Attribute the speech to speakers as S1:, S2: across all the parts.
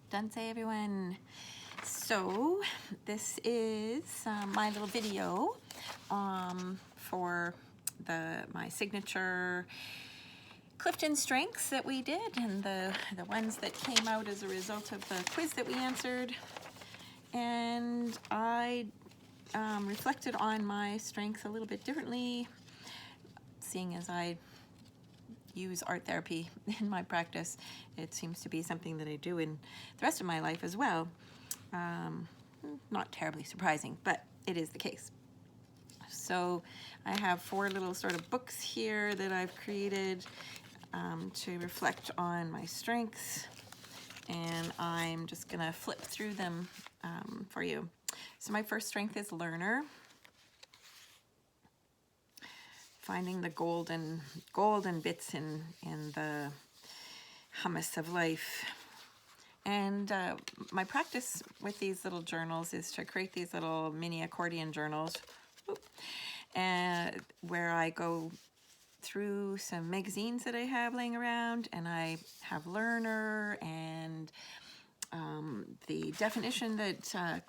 S1: Danse everyone. So this is my little video for my signature Clifton strengths that we did, and the ones that came out as a result of the quiz that we answered. And I reflected on my strengths a little bit differently, seeing as I use art therapy in my practice. It seems to be something that I do in the rest of my life as well. Not terribly surprising, but it is the case. So I have 4 little sort of books here that I've created to reflect on my strengths, and I'm just gonna flip through them for you. So my first strength is learner. Finding the golden bits in the hummus of life. And my practice with these little journals is to create these little mini accordion journals, where I go through some magazines that I have laying around, and I have learner and the definition that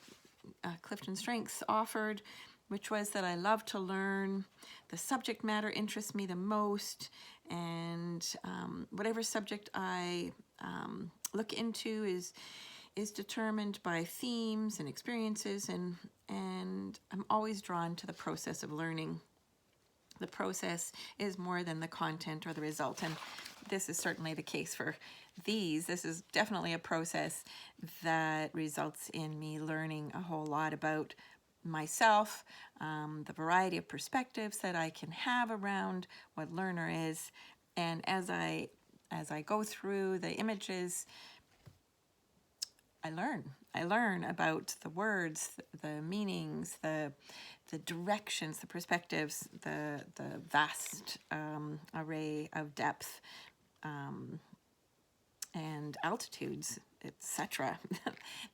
S1: Clifton Strengths offered, which was that I love to learn. The subject matter interests me the most, and whatever subject I look into is determined by themes and experiences, and I'm always drawn to the process of learning. The process is more than the content or the result, and this is certainly the case for these. This is definitely a process that results in me learning a whole lot about myself, the variety of perspectives that I can have around what learner is. And as I go through the images, I learn about the words, the meanings, the directions, the perspectives, the vast array of depth and altitudes, etc.,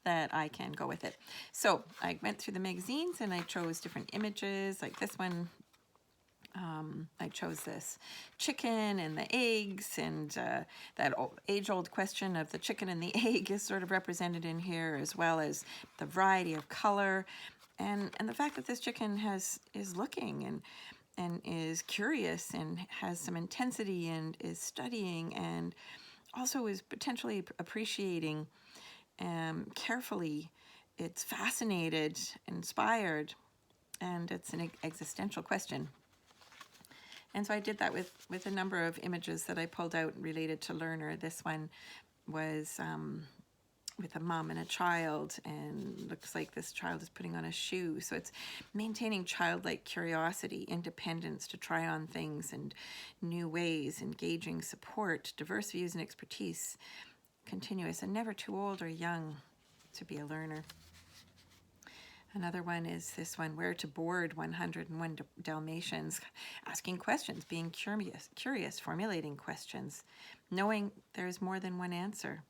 S1: that I can go with it. So I went through the magazines and I chose different images, like this one. I chose this chicken and the eggs, and that age-old question of the chicken and the egg is sort of represented in here, as well as the variety of color, and the fact that this chicken is looking and is curious and has some intensity and is studying and also is potentially appreciating carefully. It's fascinated, inspired, and it's an existential question. And so I did that with a number of images that I pulled out related to learner. This one was with a mom and a child, and looks like this child is putting on a shoe. So it's maintaining childlike curiosity, independence to try on things and new ways, engaging support, diverse views and expertise, continuous and never too old or young to be a learner. Another one is this one, where to board 101 Dalmatians, asking questions, being curious, formulating questions, knowing there's more than one answer,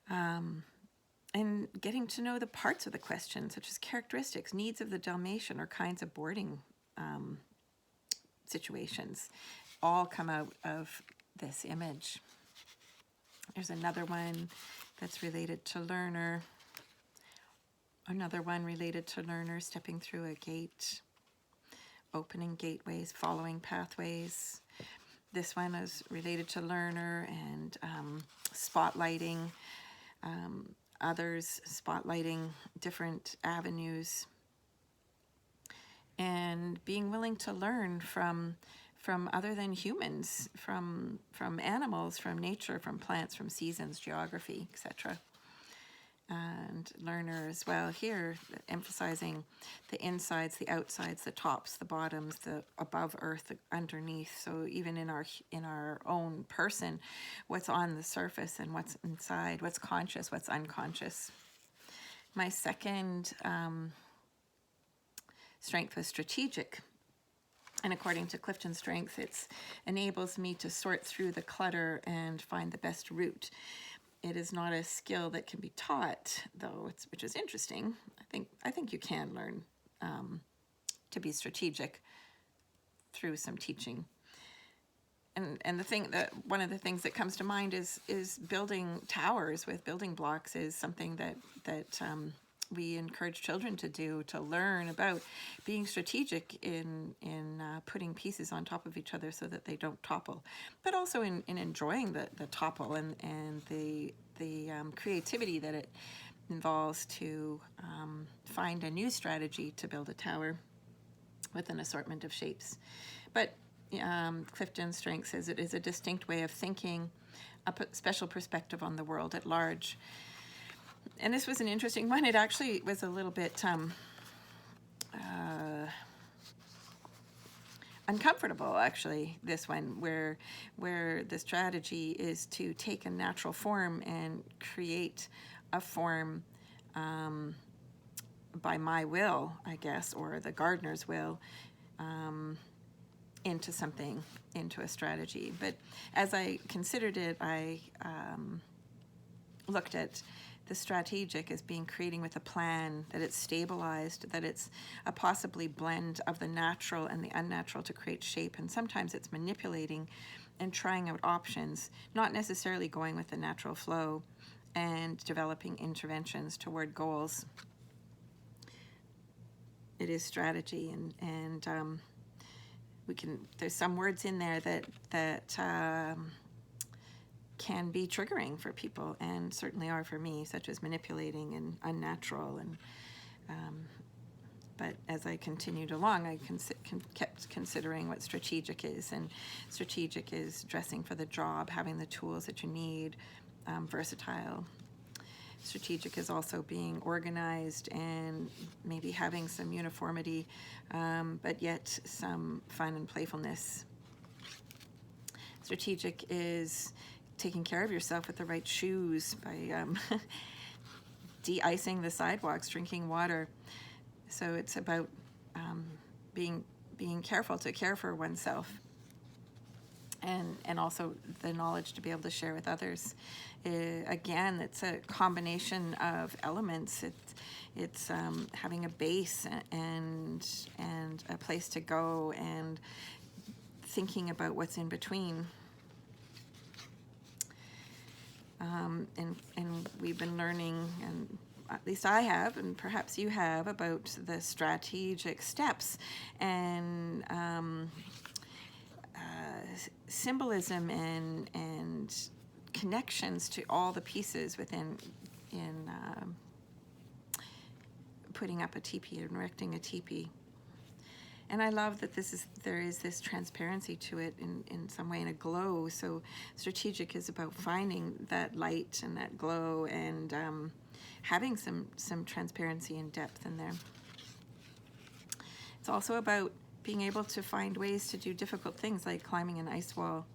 S1: and getting to know the parts of the question, such as characteristics, needs of the Dalmatian, or kinds of boarding situations, all come out of this image. There's another one that's related to learner. Another one related to learner, stepping through a gate, opening gateways, following pathways. This one is related to learner and spotlighting others, spotlighting different avenues, and being willing to learn from other than humans, from animals, from nature, from plants, from seasons, geography, etc. And learner as well here, emphasizing the insides, the outsides, the tops, the bottoms, the above earth, the underneath. So even in our own person, what's on the surface and what's inside, what's conscious, what's unconscious. My second strength was strategic. And according to Clifton Strengths, it enables me to sort through the clutter and find the best route. It is not a skill that can be taught, though, which is interesting. I think you can learn to be strategic through some teaching. and the thing that one of the things that comes to mind is building towers with building blocks is something that we encourage children to do, to learn about being strategic in putting pieces on top of each other so that they don't topple, but also in enjoying the topple and the creativity that it involves to find a new strategy to build a tower with an assortment of shapes. But Clifton Strength says it is a distinct way of thinking, a special perspective on the world at large. And this was an interesting one. It actually was a little bit uncomfortable, actually, this one, where the strategy is to take a natural form and create a form by my will, I guess, or the gardener's will, into something, into a strategy. But as I considered it, I looked at the strategic as being creating with a plan, that it's stabilized, that it's a possibly blend of the natural and the unnatural to create shape. And sometimes it's manipulating and trying out options, not necessarily going with the natural flow, and developing interventions toward goals. It is strategy, and there's some words in there that can be triggering for people, and certainly are for me, such as manipulating and unnatural. And but as I continued along, I kept considering what strategic is, and strategic is dressing for the job, having the tools that you need, versatile. Strategic is also being organized and maybe having some uniformity, but yet some fun and playfulness. Strategic is taking care of yourself with the right shoes by de-icing the sidewalks, drinking water. So it's about being careful to care for oneself, and also the knowledge to be able to share with others. Again, it's a combination of elements. It's having a base and a place to go, and thinking about what's in between. And we've been learning, and at least I have, and perhaps you have, about the strategic steps and symbolism and connections to all the pieces within putting up a teepee and erecting a teepee. And I love that there is this transparency to it in some way, in a glow. So strategic is about finding that light and that glow, and having some transparency and depth in there. It's also about being able to find ways to do difficult things like climbing an ice wall.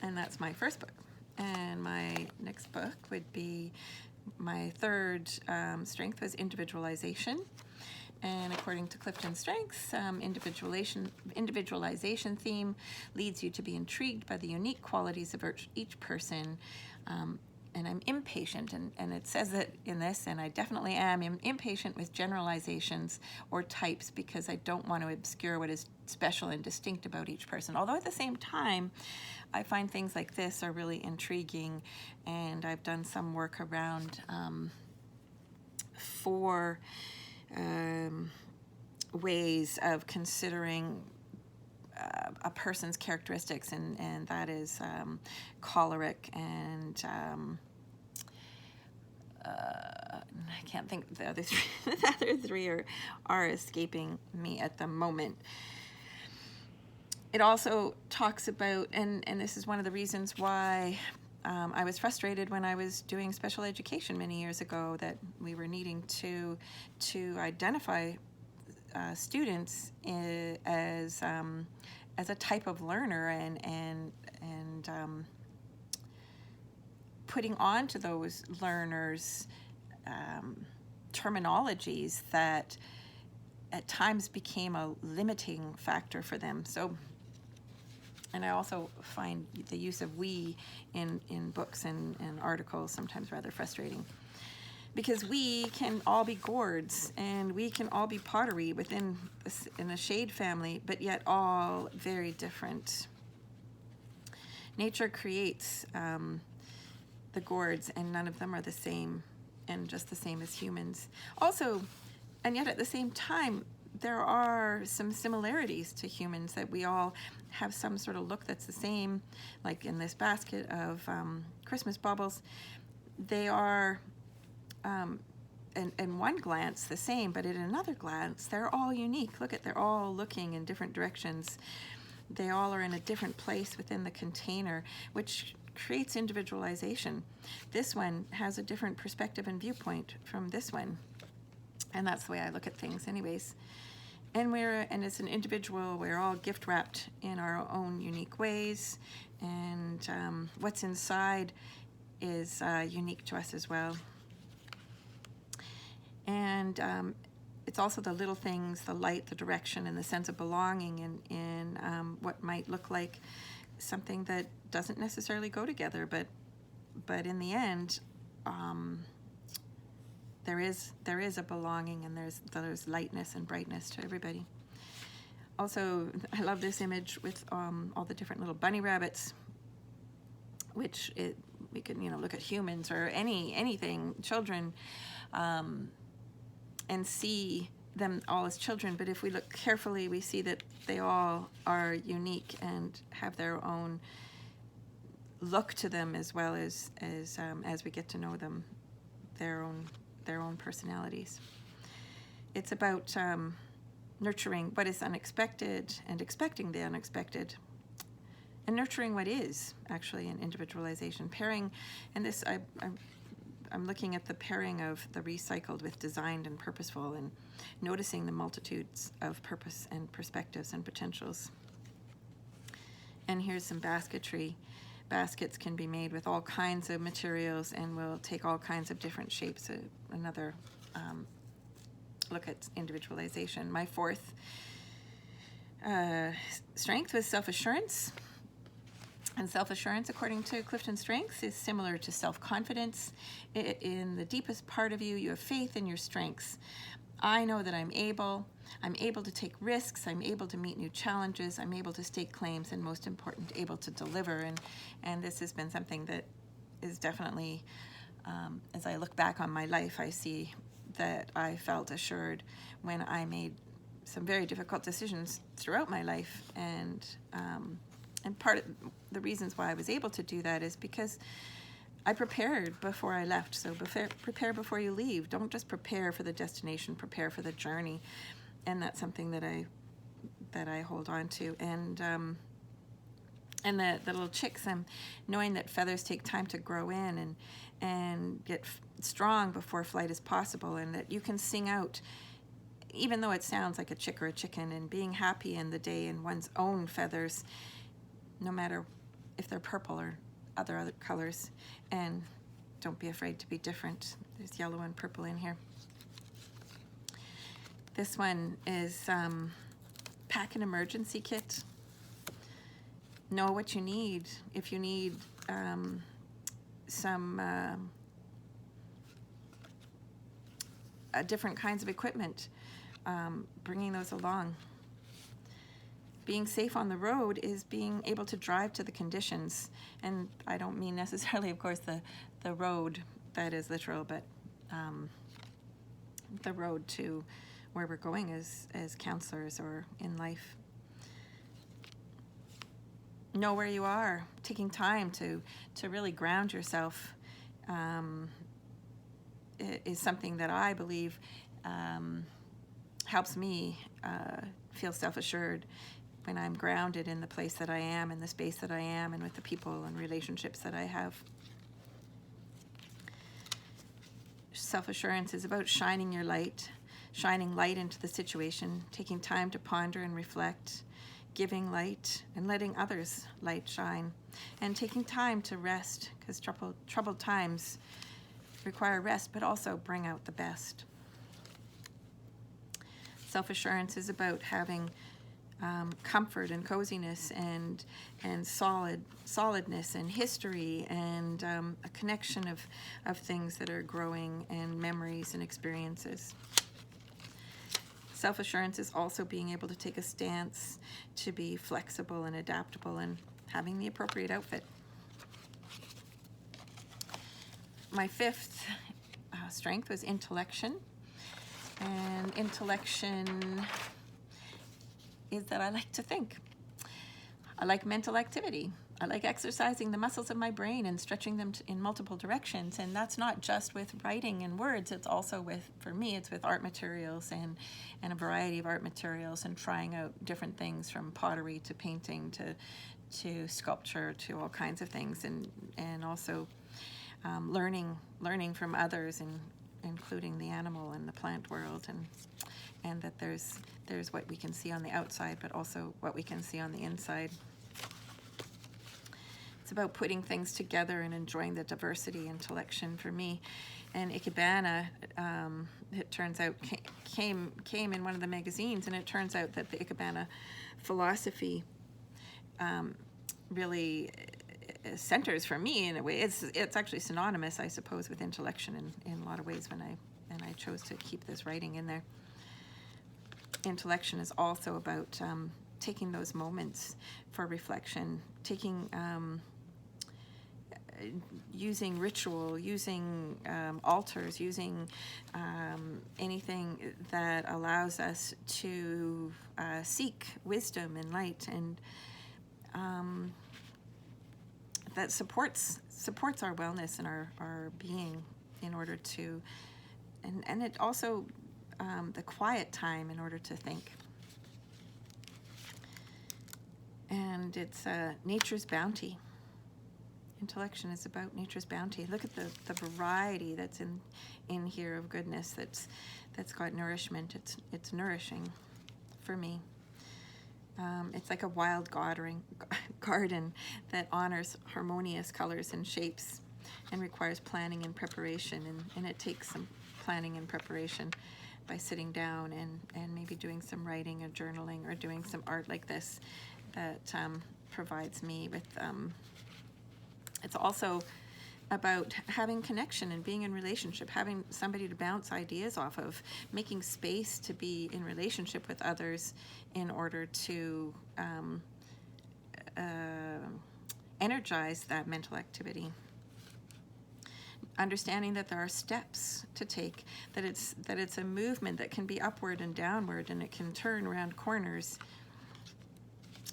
S1: And that's my first book. And my next book would be, my third strength was individualization. And according to Clifton Strengths, individualization theme leads you to be intrigued by the unique qualities of each person. And I'm impatient, and it says that in this, and I definitely am impatient with generalizations or types, because I don't want to obscure what is special and distinct about each person. Although at the same time, I find things like this are really intriguing, and I've done some work around 4 ways of considering a person's characteristics, and that is choleric and I can't think of the other 3. The other 3 are escaping me at the moment. It also talks about, and this is one of the reasons why I was frustrated when I was doing special education many years ago, that we were needing to identify students as a type of learner, and putting onto those learners terminologies that at times became a limiting factor for them. So, and I also find the use of we in books and articles sometimes rather frustrating. because we can all be gourds and we can all be pottery in a shade family, but yet all very different. Nature creates the gourds, and none of them are the same, and just the same as humans. Also, and yet at the same time, there are some similarities to humans, that we all have some sort of look that's the same. Like in this basket of Christmas baubles, they are in one glance the same, but in another glance they're all unique. Look at, they're all looking in different directions. They all are in a different place within the container, which creates individualization. This one has a different perspective and viewpoint from this one, and that's the way I look at things anyways. And as an individual, we're all gift wrapped in our own unique ways, and what's inside is unique to us as well. And it's also the little things, the light, the direction, and the sense of belonging in what might look like something that doesn't necessarily go together, but in the end, there is a belonging, and there's lightness and brightness to everybody. Also, I love this image with all the different little bunny rabbits, which we can look at humans or anything, children, and see them all as children. But if we look carefully, we see that they all are unique and have their own look to them, as well as we get to know them, their own personalities. It's about nurturing what is unexpected and expecting the unexpected, and nurturing what is actually an individualization. Pairing, and this I'm looking at the pairing of the recycled with designed and purposeful, and noticing the multitudes of purpose and perspectives and potentials. And here's some basketry. Baskets can be made with all kinds of materials and will take all kinds of different shapes. Another look at individualization. My fourth strength was self-assurance. And self-assurance, according to Clifton Strengths, is similar to self-confidence. In the deepest part of you, you have faith in your strengths. I know that I'm able to take risks, I'm able to meet new challenges, I'm able to stake claims, and most important, able to deliver. And this has been something that is definitely, as I look back on my life, I see that I felt assured when I made some very difficult decisions throughout my life. And part of the reasons why I was able to do that is because I prepared before I left. So prepare before you leave. Don't just prepare for the destination, prepare for the journey. And that's something that I hold on to. And the little chicks, I'm knowing that feathers take time to grow in and get strong before flight is possible, and that you can sing out even though it sounds like a chick or a chicken, and being happy in the day in one's own feathers, no matter if they're purple or other colors. And don't be afraid to be different. There's yellow and purple in here. This one is pack an emergency kit. Know what you need. If you need some different kinds of equipment, bringing those along. Being safe on the road is being able to drive to the conditions. And I don't mean necessarily, of course, the road that is literal, but the road to where we're going as counselors or in life. Know where you are. Taking time to really ground yourself is something that I believe helps me feel self-assured when I'm grounded in the place that I am, in the space that I am, and with the people and relationships that I have. Self-assurance is about shining your light, shining light into the situation, taking time to ponder and reflect, giving light and letting others' light shine, and taking time to rest, because troubled times require rest, but also bring out the best. Self-assurance is about having comfort and coziness and solidness and history and a connection of things that are growing and memories and experiences. Self-assurance is also being able to take a stance, to be flexible and adaptable, and having the appropriate outfit. My fifth strength was intellection. And intellection is that I like to think. I like mental activity. I like exercising the muscles of my brain and stretching them in multiple directions. And that's not just with writing and words. It's also with, for me, it's with art materials and a variety of art materials, and trying out different things from pottery to painting to sculpture to all kinds of things. And also learning from others, and including the animal and the plant world, and that there's what we can see on the outside, but also what we can see on the inside. It's about putting things together and enjoying the diversity. Intellection for me, and Ikebana, it turns out came in one of the magazines, and it turns out that the Ikebana philosophy really centers for me in a way. It's actually synonymous, I suppose, with intellection in a lot of ways when I chose to keep this writing in there. Intellection is also about taking those moments for reflection, using ritual, using altars, using anything that allows us to seek wisdom and light, and that supports our wellness and our being, in order to, and it also the quiet time in order to think. And it's nature's bounty. Intellection is about nature's bounty. Look at the variety that's in here of goodness that's got nourishment. It's nourishing for me. It's like a wild garden that honors harmonious colors and shapes and requires planning and preparation. And it takes some planning and preparation by sitting down and maybe doing some writing or journaling or doing some art like this that provides me with... It's also about having connection and being in relationship, having somebody to bounce ideas off of, making space to be in relationship with others in order to energize that mental activity. Understanding that there are steps to take, that it's a movement that can be upward and downward, and it can turn around corners,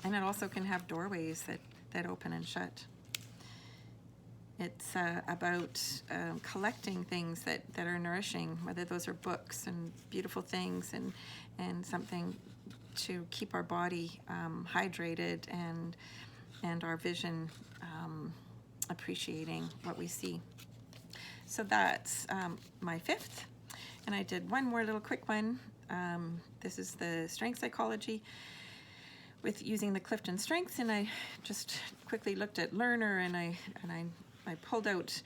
S1: and it also can have doorways that open and shut. It's about collecting things that are nourishing, whether those are books and beautiful things and something to keep our body hydrated and our vision appreciating what we see. So that's my fifth. And I did one more little quick one. This is the strength psychology with using the Clifton strengths, and I just quickly looked at learner, and I pulled out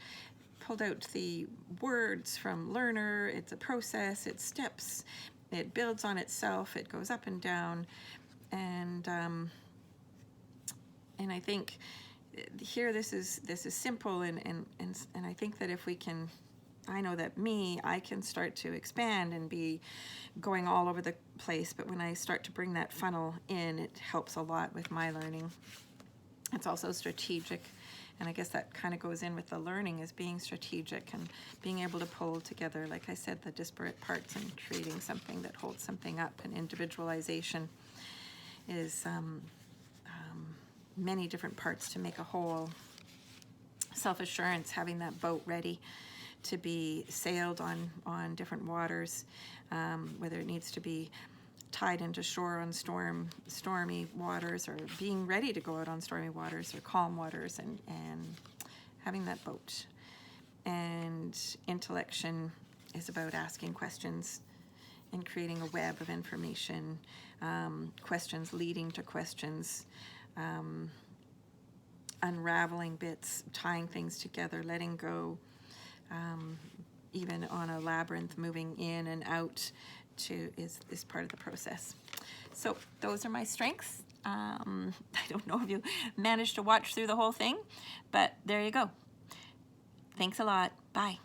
S1: the words from learner. It's a process, it's steps, it builds on itself, it goes up and down, and I think here this is simple, and I think that if we can, I know that I can start to expand and be going all over the place, but when I start to bring that funnel in, it helps a lot with my learning. It's also strategic, and I guess that kind of goes in with the learning, is being strategic and being able to pull together, like I said, the disparate parts and creating something that holds something up. And individualization is many different parts to make a whole. Self-assurance, having that boat ready to be sailed on different waters, whether it needs to be tied into shore on stormy waters, or being ready to go out on stormy waters or calm waters, and having that boat. And intellection is about asking questions and creating a web of information, questions leading to questions, unraveling bits, tying things together, letting go, even on a labyrinth, moving in and out is part of the process. So those are my strengths. I don't know if you managed to watch through the whole thing, but there you go. Thanks a lot. Bye.